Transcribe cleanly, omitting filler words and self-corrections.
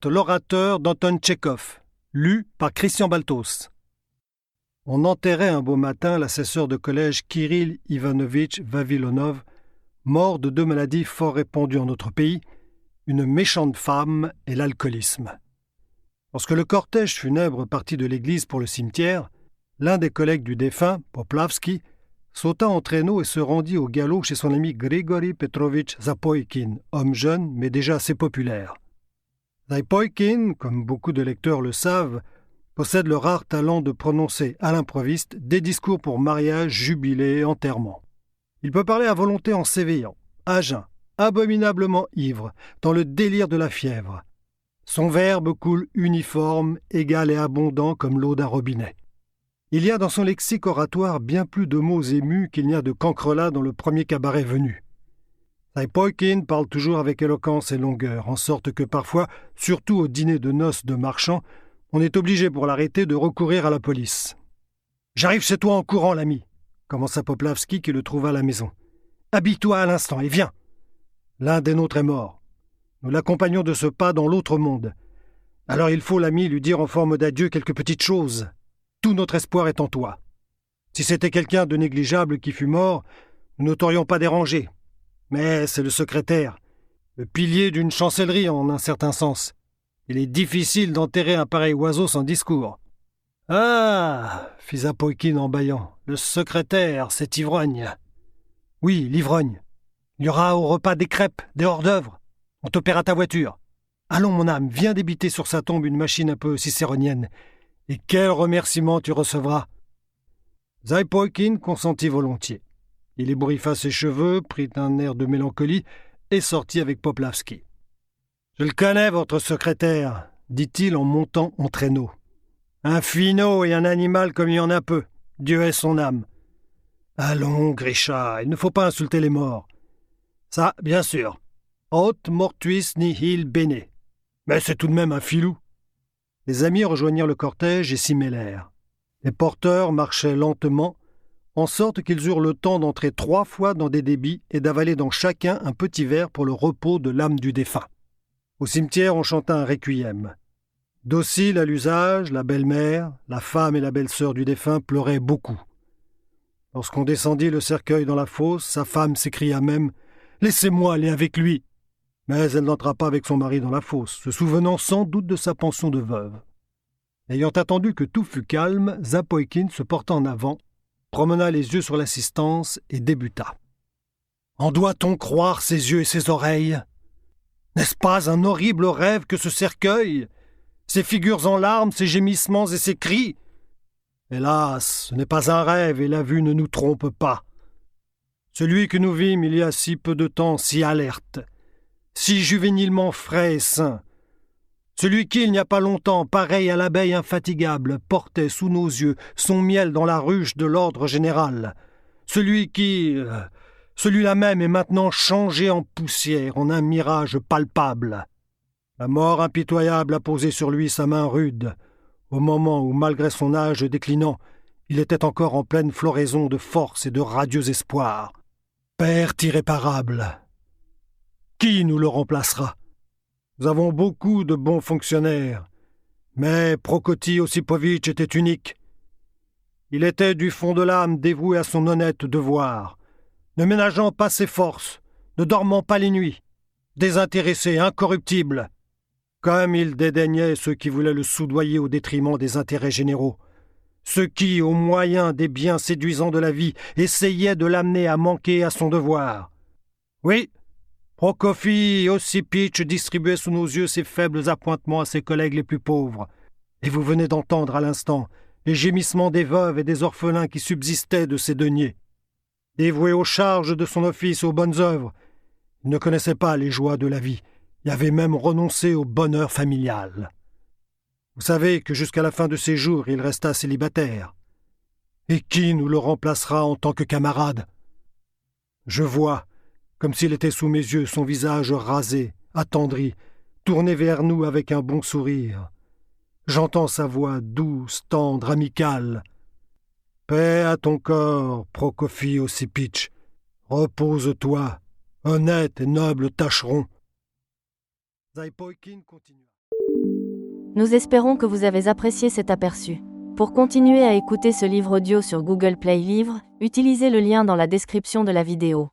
l'orateur d'Anton Tchekhov, lu par Christian Baltos. On enterrait un beau matin l'assesseur de collège Kirill Ivanovitch Vavilonov, mort de 2 maladies fort répandues en notre pays, une méchante femme et l'alcoolisme. Lorsque le cortège funèbre partit de l'église pour le cimetière, l'un des collègues du défunt, Poplavski, sauta en traîneau et se rendit au galop chez son ami Grigori Petrovitch Zapoïkin, homme jeune mais déjà assez populaire. Zapoïkin, comme beaucoup de lecteurs le savent, possède le rare talent de prononcer à l'improviste des discours pour mariage, jubilé, enterrement. Il peut parler à volonté en s'éveillant, à jeun, abominablement ivre, dans le délire de la fièvre. Son verbe coule uniforme, égal et abondant comme l'eau d'un robinet. Il y a dans son lexique oratoire bien plus de mots émus qu'il n'y a de cancrelats dans le premier cabaret venu. Zapoïkin parle toujours avec éloquence et longueur, en sorte que parfois, surtout au dîner de noces de marchands, on est obligé pour l'arrêter de recourir à la police. « J'arrive chez toi en courant, l'ami !» commença Poplavski qui le trouva à la maison. « Habille-toi à l'instant et viens !» L'un des nôtres est mort. Nous l'accompagnons de ce pas dans l'autre monde. Alors il faut, l'ami, lui dire en forme d'adieu quelques petites choses. Tout notre espoir est en toi. Si c'était quelqu'un de négligeable qui fût mort, nous ne t'aurions pas dérangé. Mais c'est le secrétaire, le pilier d'une chancellerie en un certain sens. Il est difficile d'enterrer un pareil oiseau sans discours. « Ah !» fit Zapoïkin en bâillant. « Le secrétaire, cet ivrogne. »« Oui, l'ivrogne. Il y aura au repas des crêpes, des hors-d'œuvre. On te paiera ta voiture. Allons, mon âme, viens débiter sur sa tombe une machine un peu cicéronienne. Et quel remerciement tu recevras !» Zapoïkin consentit volontiers. Il ébouriffa ses cheveux, prit un air de mélancolie et sortit avec Poplavski. « Je le connais, votre secrétaire, » dit-il en montant en traîneau. « Un finaud et un animal comme il y en a peu. Dieu ait son âme. »« Allons, Grisha, il ne faut pas insulter les morts. »« Ça, bien sûr. Aut mortuis nihil bene. Mais c'est tout de même un filou. » Les amis rejoignirent le cortège et s'y mêlèrent. Les porteurs marchaient lentement, en sorte qu'ils eurent le temps d'entrer 3 fois dans des débits et d'avaler dans chacun un petit verre pour le repos de l'âme du défunt. Au cimetière, on chanta un requiem. Docile à l'usage, la belle-mère, la femme et la belle-sœur du défunt pleuraient beaucoup. Lorsqu'on descendit le cercueil dans la fosse, sa femme s'écria même « Laissez-moi aller avec lui !» Mais elle n'entra pas avec son mari dans la fosse, se souvenant sans doute de sa pension de veuve. Ayant attendu que tout fût calme, Zapoïkin se porta en avant, promena les yeux sur l'assistance et débuta. « En doit-on croire ses yeux et ses oreilles ? N'est-ce pas un horrible rêve que ce cercueil ? Ces figures en larmes, ces gémissements et ces cris ? Hélas, ce n'est pas un rêve et la vue ne nous trompe pas. Celui que nous vîmes il y a si peu de temps, si alerte, si juvénilement frais et sain, celui qui, il n'y a pas longtemps, pareil à l'abeille infatigable, portait sous nos yeux son miel dans la ruche de l'ordre général, celui qui, celui-là même est maintenant changé en poussière, en un mirage palpable. La mort impitoyable a posé sur lui sa main rude, au moment où, malgré son âge déclinant, il était encore en pleine floraison de force et de radieux espoir. Perte irréparable, qui nous le remplacera ? Nous avons beaucoup de bons fonctionnaires, mais Prokoti Osipovitch était unique. Il était du fond de l'âme dévoué à son honnête devoir, ne ménageant pas ses forces, ne dormant pas les nuits, désintéressé, incorruptible. Comme il dédaignait ceux qui voulaient le soudoyer au détriment des intérêts généraux, ceux qui, au moyen des biens séduisants de la vie, essayaient de l'amener à manquer à son devoir. Oui, Prokofie Ossipitch distribuait sous nos yeux ses faibles appointements à ses collègues les plus pauvres. Et vous venez d'entendre à l'instant les gémissements des veuves et des orphelins qui subsistaient de ces deniers. Dévoué aux charges de son office, aux bonnes œuvres, il ne connaissait pas les joies de la vie et avait même renoncé au bonheur familial. Vous savez que jusqu'à la fin de ses jours, il resta célibataire. Et qui nous le remplacera en tant que camarade ? Je vois, comme s'il était sous mes yeux, son visage rasé, attendri, tourné vers nous avec un bon sourire. J'entends sa voix douce, tendre, amicale. « Paix à ton corps, Prokofie Ossipitch. Repose-toi, honnête et noble tâcheron. » Zapoïkin continua. Nous espérons que vous avez apprécié cet aperçu. Pour continuer à écouter ce livre audio sur Google Play Livres, utilisez le lien dans la description de la vidéo.